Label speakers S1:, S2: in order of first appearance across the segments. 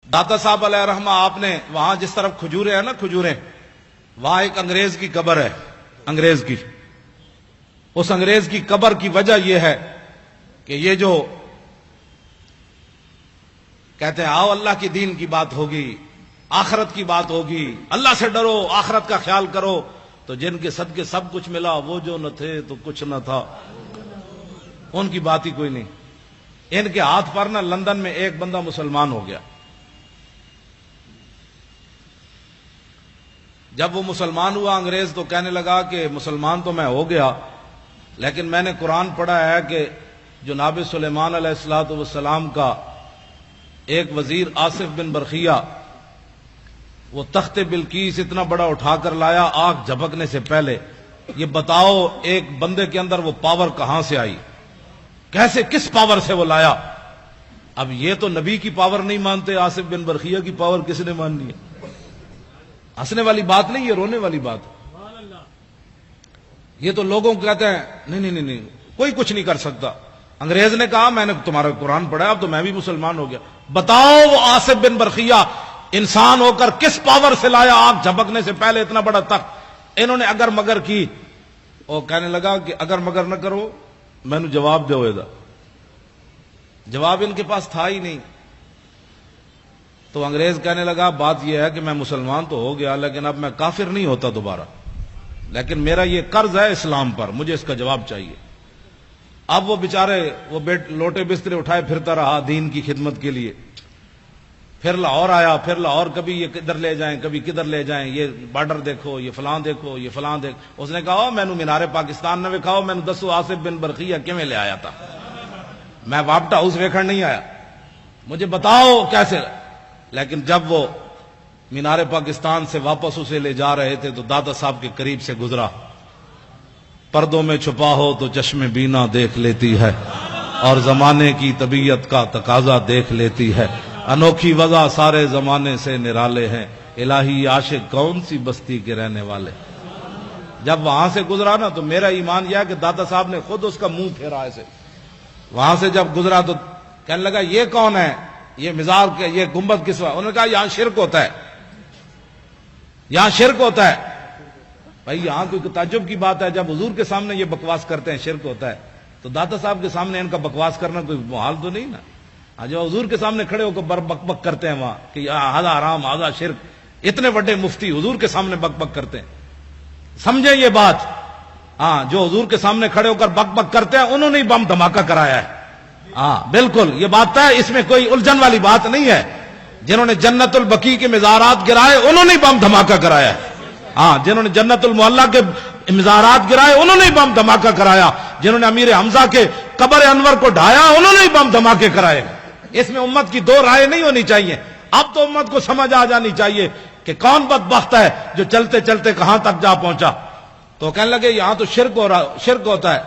S1: داتا صاحب علیہ رحمہ آپ نے وہاں جس طرف کھجوریں ہیں نا کھجوریں، وہاں ایک انگریز کی قبر ہے، انگریز کی. اس انگریز کی قبر کی وجہ یہ ہے کہ یہ جو کہتے ہیں آؤ اللہ کی دین کی بات ہوگی، آخرت کی بات ہوگی، اللہ سے ڈرو، آخرت کا خیال کرو، تو جن کے صدقے سب کچھ ملا وہ جو نہ تھے تو کچھ نہ تھا، ان کی بات ہی کوئی نہیں. ان کے ہاتھ پر نہ لندن میں ایک بندہ مسلمان ہو گیا. جب وہ مسلمان ہوا انگریز تو کہنے لگا کہ مسلمان تو میں ہو گیا، لیکن میں نے قرآن پڑھا ہے کہ جناب سلیمان علیہ الصلوۃ والسلام کا ایک وزیر آصف بن برخیہ وہ تخت بلقیس اتنا بڑا اٹھا کر لایا آگ جھپکنے سے پہلے. یہ بتاؤ ایک بندے کے اندر وہ پاور کہاں سے آئی، کیسے کس پاور سے وہ لایا؟ اب یہ تو نبی کی پاور نہیں مانتے، آصف بن برخیہ کی پاور کس نے ماننی ہے؟ ہنسنے والی بات نہیں، یہ رونے والی بات. یہ تو لوگوں کو کہتے ہیں نہیں کوئی کچھ نہیں کر سکتا. انگریز نے کہا میں نے تمہارا قرآن پڑھا اب تو میں بھی مسلمان ہو گیا. بتاؤ وہ آصف بن برخیہ انسان ہو کر کس پاور سے لایا آگ جھپکنے سے پہلے اتنا بڑا تخت؟ انہوں نے اگر مگر کی. اور کہنے لگا کہ اگر مگر نہ کرو میں نے جواب دے گا. جواب ان کے پاس تھا ہی نہیں. تو انگریز کہنے لگا بات یہ ہے کہ میں مسلمان تو ہو گیا لیکن اب میں کافر نہیں ہوتا دوبارہ، لیکن میرا یہ قرض ہے اسلام پر، مجھے اس کا جواب چاہیے. اب وہ بیچارے وہ لوٹے بسترے اٹھائے پھرتا رہا دین کی خدمت کے لیے. پھر لاہور آیا، پھر لاہور کبھی یہ کدھر لے جائیں کبھی کدھر لے جائیں، یہ بارڈر دیکھو، یہ فلاں دیکھو، یہ فلاں دیکھو. اس نے کہا میں نے مینار پاکستان نہ وکھاؤ، میں نے دسو آصف بن برخیہ کیویں لے آیا تھا، میں وابٹ ہاؤس ویکھن نہیں آیا، مجھے بتاؤ کیسے. لیکن جب وہ مینار پاکستان سے واپس اسے لے جا رہے تھے تو داتا صاحب کے قریب سے گزرا. پردوں میں چھپا ہو تو چشم بینا دیکھ لیتی ہے، اور زمانے کی طبیعت کا تقاضا دیکھ لیتی ہے. انوکھی وضع سارے زمانے سے نرالے ہیں، الہی عاشق کون سی بستی کے رہنے والے. جب وہاں سے گزرا نا تو میرا ایمان یہ ہے کہ داتا صاحب نے خود اس کا منہ پھیرا ایسے. وہاں سے جب گزرا تو کہنے لگا یہ کون ہے، یہ مزار کے یہ گنبد کس وقت؟ انہوں نے کہا یہاں شرک ہوتا ہے، یہاں شرک ہوتا ہے. بھائی یہاں کوئی تعجب کی بات ہے، جب حضور کے سامنے یہ بکواس کرتے ہیں شرک ہوتا ہے تو داتا صاحب کے سامنے ان کا بکواس کرنا کوئی محال تو نہیں نا. جو حضور کے سامنے کھڑے ہو کر بک بک کرتے ہیں وہاں کہ آدھا حرام آدھا شرک، اتنے بڑے مفتی حضور کے سامنے بک بک کرتے ہیں. سمجھیں یہ بات. ہاں جو حضور کے سامنے کھڑے ہو کر بک بک کرتے ہیں انہوں نے ہی بم دھماکہ کرایا ہے. ہاں بالکل یہ بات ہے، اس میں کوئی الجھن والی بات نہیں ہے. جنہوں نے جنت البقیع کے مزارات گرائے انہوں نے بم دھماکہ کرایا ہے. ہاں جنہوں نے جنت المعلیٰ کے مزارات گرائے انہوں نے بم دھماکہ کرایا. جنہوں نے امیر حمزہ کے قبر انور کو ڈھایا انہوں نے بم دھماکے کرائے. اس میں امت کی دو رائے نہیں ہونی چاہیے. اب تو امت کو سمجھ آ جانی چاہیے کہ کون بدبخت ہے جو چلتے چلتے کہاں تک جا پہنچا. تو کہنے لگے یہاں تو شرک ہوتا ہے.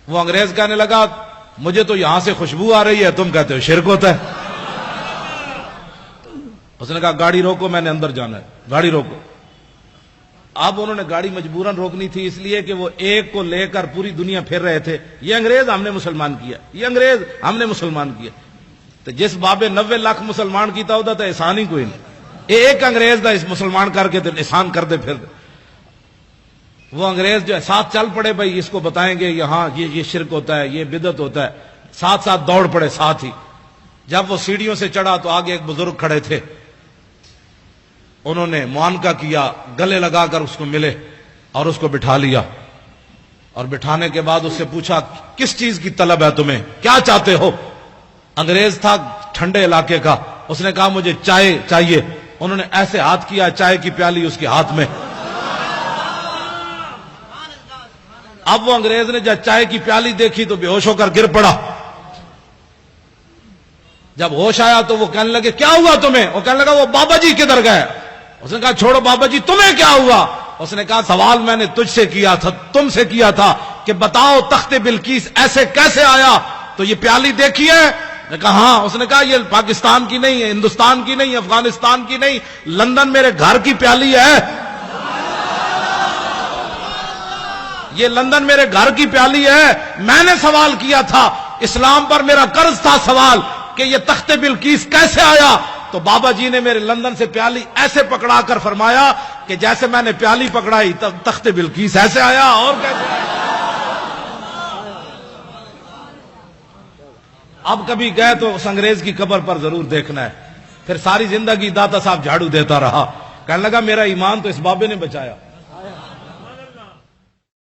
S1: وہ انگریز کہنے لگا مجھے تو یہاں سے خوشبو آ رہی ہے، تم کہتے ہو شرک ہوتا ہے. اس نے کہا گاڑی روکو میں نے اندر جانا ہے، گاڑی روکو. اب انہوں نے گاڑی مجبوراً روکنی تھی اس لیے کہ وہ ایک کو لے کر پوری دنیا پھر رہے تھے. یہ انگریز ہم نے مسلمان کیا، یہ انگریز ہم نے مسلمان کیا. تو جس بابے 90 لاکھ مسلمان کیتا ہوتا تو احسان ہی کوئی نہیں. ایک انگریز دا اس مسلمان کر کے احسان کر دے. پھر وہ انگریز جو ہے ساتھ چل پڑے، بھائی اس کو بتائیں گے یہاں یہ شرک ہوتا ہے، یہ بدعت ہوتا ہے. ساتھ ساتھ دوڑ پڑے ساتھ ہی. جب وہ سیڑھیوں سے چڑھا تو آگے ایک بزرگ کھڑے تھے. انہوں نے معانقہ کیا، گلے لگا کر اس کو ملے اور اس کو بٹھا لیا. اور بٹھانے کے بعد اس سے پوچھا کس چیز کی طلب ہے تمہیں، کیا چاہتے ہو؟ انگریز تھا ٹھنڈے علاقے کا. اس نے کہا مجھے چائے چاہیے. انہوں نے ایسے ہاتھ کیا، چائے کی پیالی اس کے ہاتھ میں. اب وہ انگریز نے جب چائے کی پیالی دیکھی تو بے ہوش ہو کر گر پڑا. جب ہوش آیا تو وہ کہنے لگے کیا ہوا تمہیں؟ وہ کہنے لگا وہ بابا جی کدھر گئے؟ اس نے کہا چھوڑو بابا جی، تمہیں کیا ہوا؟ اس نے کہا سوال میں نے تجھ سے کیا تھا، تم سے کیا تھا کہ بتاؤ تخت بلقیس ایسے کیسے آیا؟ تو یہ پیالی دیکھی ہے؟ نے کہا ہاں. اس نے کہا یہ پاکستان کی نہیں ہے، ہندوستان کی نہیں، افغانستان کی نہیں، لندن میرے گھر کی پیالی ہے. یہ لندن میرے گھر کی پیالی ہے. میں نے سوال کیا تھا، اسلام پر میرا قرض تھا سوال کہ یہ تخت بلقیس کیسے آیا؟ تو بابا جی نے میرے لندن سے پیالی ایسے پکڑا کر فرمایا کہ جیسے میں نے پیالی پکڑائی تب تخت بلقیس ایسے آیا اور کیسے آیا۔ اب کبھی گئے تو اس انگریز کی قبر پر ضرور دیکھنا ہے۔ پھر ساری زندگی داتا صاحب جھاڑو دیتا رہا، کہنے لگا میرا ایمان تو اس بابے نے بچایا۔